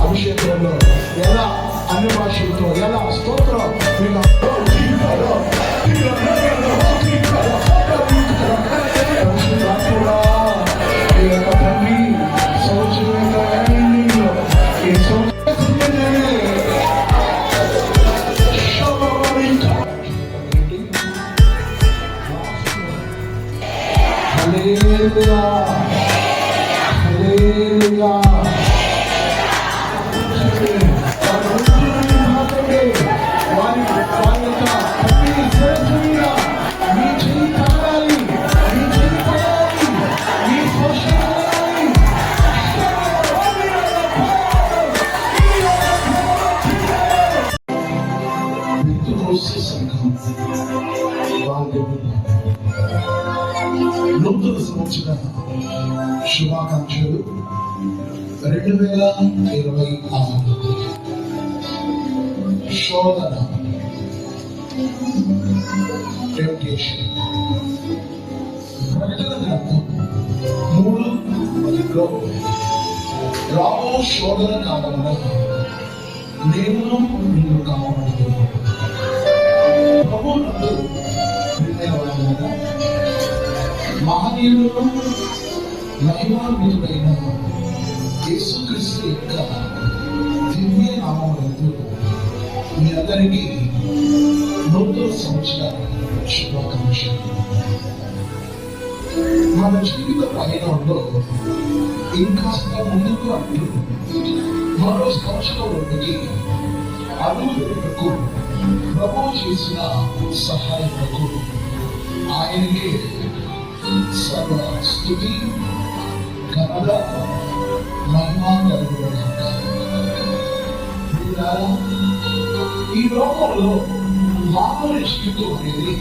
అభిషేకంలో ఎలా అన్ని భాషలతో ఎలా స్తోత్రం నూతన సంవత్సర శుభాకాంక్షలు 2026 శోధన టెంప్టేషన్ ప్రకటన గ్రంథం 3:10 రాబో శోధన కాలంలో నేను నిన్ను కాపాడుతున్నాను. ప్రభువునందు ప్రియమైనవారులారా, మహనీయుడు మహిమాన్వితుడైన యేసుక్రీస్తు యొక్క దివ్య నామమునందు మీ అందరికీ నూతన సంవత్సర శుభాకాంక్షలు. మన జీవిత పయనంలో ఇంకాస్త ముందుకు అంటూ మరో సంవత్సరంలోకి అడుగులకు ప్రభువు చేసిన సహాయములకు ఆయనకే సర్వ స్తుతి ఘనత మహిమ కలుగుగాక. ఈ లోకంలో మామూలు జీవితం అనేది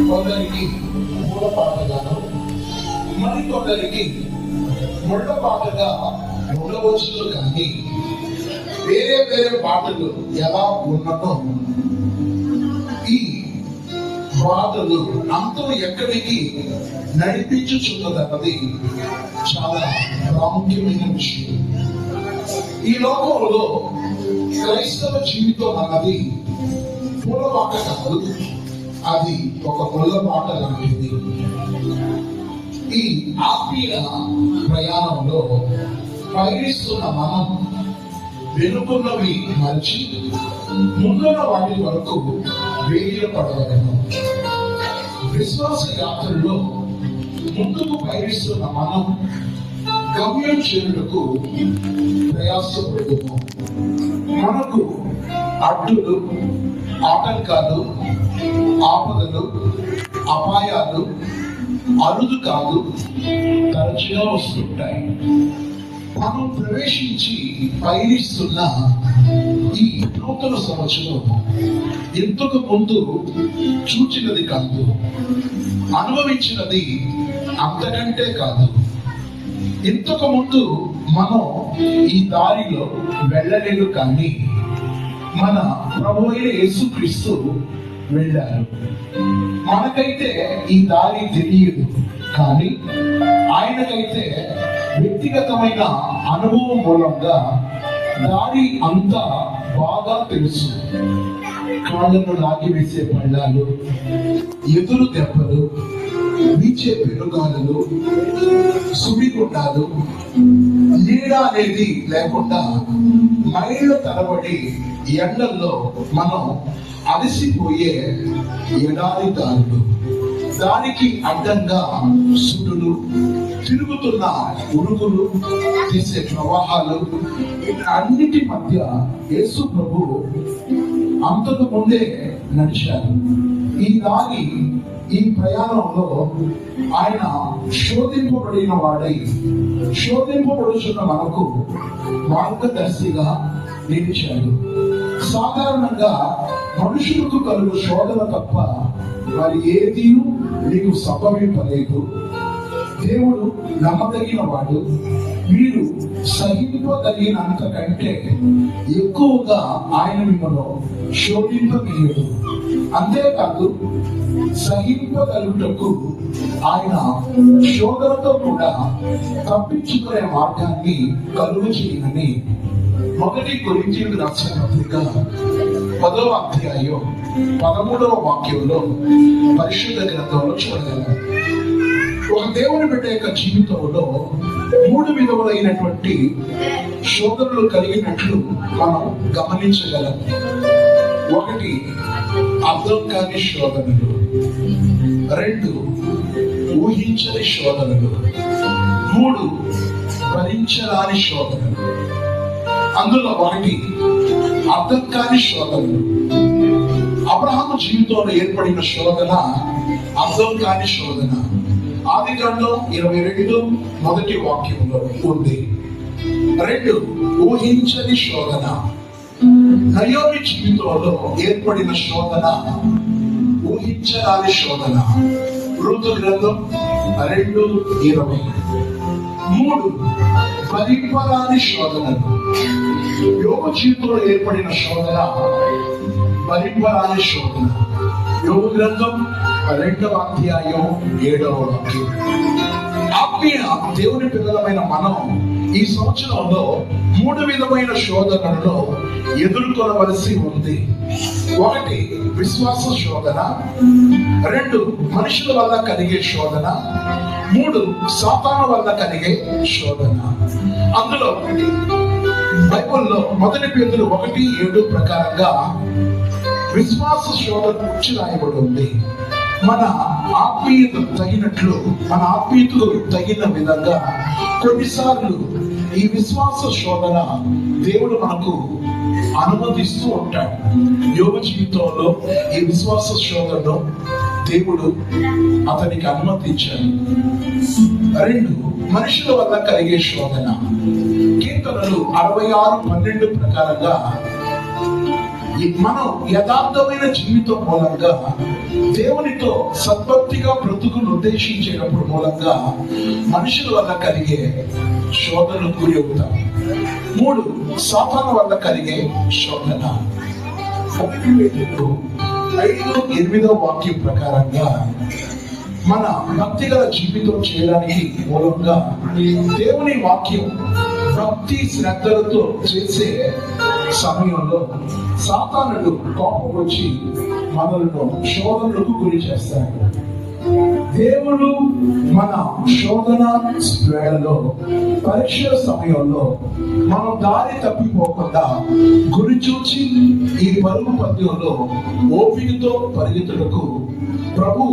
కొందరికి మూలపాటగాను, మరి కొందరికి ముళ్ళపాటగా ఉండవచ్చు. కానీ వేరే వేరే పాటలు ఎలా ఉన్నదో ఈ బాధలు అంతం ఎక్కడికి నడిపించుచున్నదన్నది చాలా ప్రాముఖ్యమైన విషయం. ఈ లోకంలో క్రైస్తవ జీవితం అన్నది పూలపాట కాదు, అది ఒక ముళ్ళపాట లాంటిది. ఈ ఆత్మీయ ప్రయాణంలో పయనిస్తున్న మనం వెనుకున్నవి మరిచి ముందున్న వాటి వరకు వేగిర పడవలను. విశ్వాస యాత్రలో ముందుకు పయనిస్తున్న మనం గమ్యం చేరుటకు ప్రయాసపడము. మనకు అడ్డులు, ఆటంకాలు, ఆపదలు, అపాయాలు అరుదు కాదు, తరచుగా వస్తుంటాయి. మనం ప్రవేశించి పయనిస్తున్న ఈ నూతన సంవత్సరం ఇంతకు ముందు చూచినది కాదు, అనుభవించినది అంతకంటే కాదు. ఇంతకు ముందు మనం ఈ దారిలో వెళ్ళలేదు, కానీ మన ప్రభు అయిన యేసుక్రీస్తు వెళ్ళారు. మనకైతే ఈ దారి తెలియదు, కానీ ఆయనకైతే వ్యక్తిగతమైన అనుభవం మూలంగా దారి అంతా బాగా తెలుసు. కాళ్ళను లాగివేసే పళ్ళాలు, ఎదురు దెబ్బలు, వీచే పెనుగాలులు, సుడిగుండాలు, నీడ అనేది లేకుండా మైళ్ళ తరబడి ఎండల్లో మనం అలసిపోయే ఎడారి దారులు, దానికి అడ్డంగా సుడులు, తిరుగుతున్న ఉరుగులు, తీసే ప్రవాహాలు, అన్నిటి మధ్య యేసు ప్రభు అంతకు ముందే నడిచారు. ఈ దారి, ఈ ప్రయాణంలో ఆయన శోధింపబడిన వాడై శోధింపబడుచున్న మనకు మార్గదర్శిగా నిలిచాడు. సాధారణంగా మనుషులకు కలుగు శోధన తప్ప మరి ఏది నీకు సంభవింపలేదు. దేవుడు నమ్మదగిన వాడు. మీరు సహింపదగినంత కంటే ఎక్కువగా ఆయన మిమ్మల్ని శోధింపగలడు. అంతేకాదు, సహింపగలుగుటకు ఆయన శోధనతో కూడా తప్పించుకునే మార్గాన్ని కలుగు చేయనని 1 కొరింథీయులకు రాసిన పత్రిక 10వ అధ్యాయం 13వ వాక్యంలో పరిశుద్ధ గ్రంథంలో చూడగలం. ఒక దేవుని బిడ్డ యొక్క జీవితంలో 3 విధములైనటువంటి శోధనలు కలిగినట్లు మనం గమనించగలం. 1, అర్థం కాని శోధనలు. 2, ఊహించని శోధనలు. 3, భరించరాని శోధనలు. అందులో 1, అర్థం కాని శోధనలు. అబ్రహాము జీవితంలో ఏర్పడిన శోధన అర్థం కాని శోధన. ఆదికాండం 22 మొదటి వాక్యంలో ఉంది. 2, ఊహించని శోధన. నయోమి జీవితంలో ఏర్పడిన శోధన ఊహించరాని శోధన. ఋతు గ్రంథం 2:20. 3, భరింపరాని శోధనలు. యోగ జీవితంలో ఏర్పడిన శోధన భరింపరాని శోధన. యోగ గ్రంథం 2వ అధ్యాయం 7వ వాక్యం. ఆత్మీయ దేవుని పిల్లలమైన మనం ఈ సంవత్సరంలో 3 విధమైన శోధనలను ఎదుర్కొనవలసి ఉంది. 1, విశ్వాస శోధన. 2, మనుషుల వల్ల కలిగే శోధన. 3, సాతాను వల్ల కలిగే శోధన. అందులో బైబిల్లో 1 పేతురు 1:7 ప్రకారంగా విశ్వాస శోధన గురించి రాయబడి ఉంది. మన ఆత్మీయత తగినట్లు, మన ఆత్మీయతకు తగిన విధంగా కొన్నిసార్లు ఈ విశ్వాస శోధన దేవుడు మనకు అనుమతిస్తూ ఉంటాడు. యోగ జీవితంలో ఈ విశ్వాస శోధనను దేవుడు అతనికి అనుమతించాడు. 2, మనుషుల వల్ల కలిగే శోధన. కీర్తనలు 66:12 ప్రకారంగా మనం యథార్థమైన జీవితం మూలంగా దేవునితో సద్భక్తిగా బ్రతుకును ఉద్దేశించేటప్పుడు మూలంగా మనుషుల వల్ల కలిగే శోధనలు గురి అవుతాం. 3, సాతాను వల్ల కలిగే శోధన. 1 పేతురు 5:8 వాక్యం ప్రకారంగా మన భక్తిగల జీవితం చేయడానికి మూలంగా దేవుని వాక్యం భక్తి శ్రద్ధలతో చేసే సమయంలో సాతానుడు కోపం వచ్చి మనలను శోధనలకు గురి చేస్తాడు. దేవుడు మన శోధన వేళలో, పరీక్షల సమయంలో మనం దారి తప్పిపోకుండా గురి చూచి ఈ పరుగు పద్యంలో ఓపికతో పరిగెత్తుటకు ప్రభు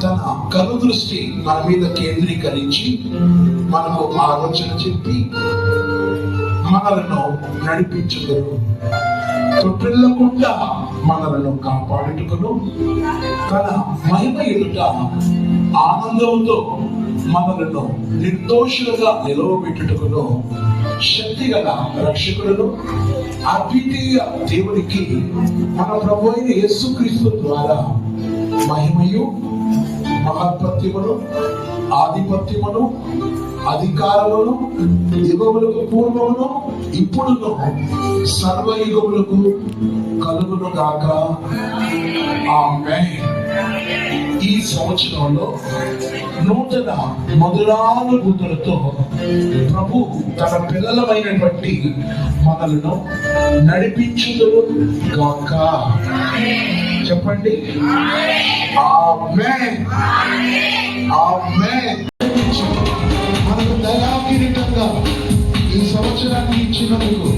తన కను దృష్టి మన మీద కేంద్రీకరించి మనకు ఆలోచన చెప్పి మనలను నడిపించుదురు. తొట్టిల్లకుండా మనలను కాపాడుటకును, తన మహిమ ఎదుట ఆనందంతో మనలను నిర్దోషులుగా నిలవబెట్టుటకును శక్తిగల రక్షకులను అద్వితీయ దేవునికి మన ప్రభు అయిన యేసుక్రీస్తు ద్వారా మహిమయు, మహత్పత్యమును, ఆధిపత్యమును, అధికారమును యుగములకు పూర్వమును ఇప్పుడును సర్వయుగములకు కలుగును గాక. ఆమేన్. ఈ సంవత్సరంలో నూతన మధురానుభూతులతో ప్రభు తన పిల్లలమైనటువంటి మనలను నడిపించుదురు గాక. చెప్పండి ఆమేన్. ఆమేన్. మనకు దయాకిరీటంగా ఈ సంవత్సరాన్ని ఇచ్చినందుకు